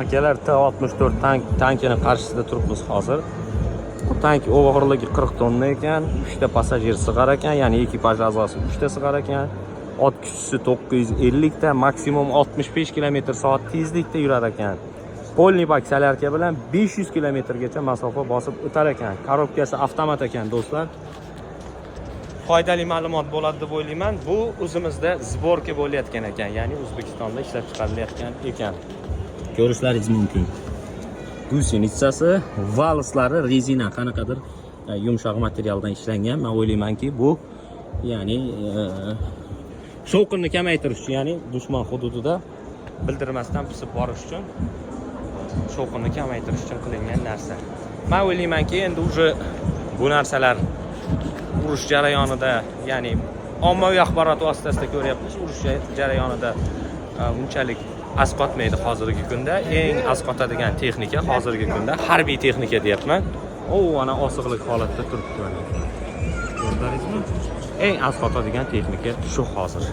Akalar T64 tankini qarshisida turibmiz hozir. Bu tank og'irligi 40 tonna ekan, 3 ta passajir sig'ar ekan, ya'ni ekipaj a'zosi 3 ta sig'ar ekan. Ot kuchisi 950 ta, maksimum 65 km/soat tezlikda yurar ekan. Polni baksalarka bilan 500 km gacha masofa bosib o'tar ekan. Korobkasi avtomat ekan, do'stlar. Foydali ma'lumot bo'ladi deb o'ylayman. Bu o'zimizda zborka bo'layotgan ekan, ya'ni O'zbekistonda ishlab chiqarilayotgan ekan. Ko'rishlaringiz mumkin. Gusenitsasi, valslari rezina qanaqadir yumshoq materialdan ishlangan. Men o'ylaymanki, bu ya'ni shovqinni kamaytirish uchun, ya'ni dushman hududida bildirmasdan pisib borish uchun, shovqinni kamaytirish uchun qilingan narsa. Men o'ylaymanki, endi uje bu narsalar urush jarayonida, ya'ni ommaviy axborot vositasida ko'ryapmiz, urush jarayonida unchalik asqotmaydi hozirgi kunda. Eng asqotadigan texnika hozirgi kunda harbiy texnika deyapman. Ana osig'lik holatda turibdi mana. Ko'rdingizmi? Eng asqotadigan texnika shu hozir.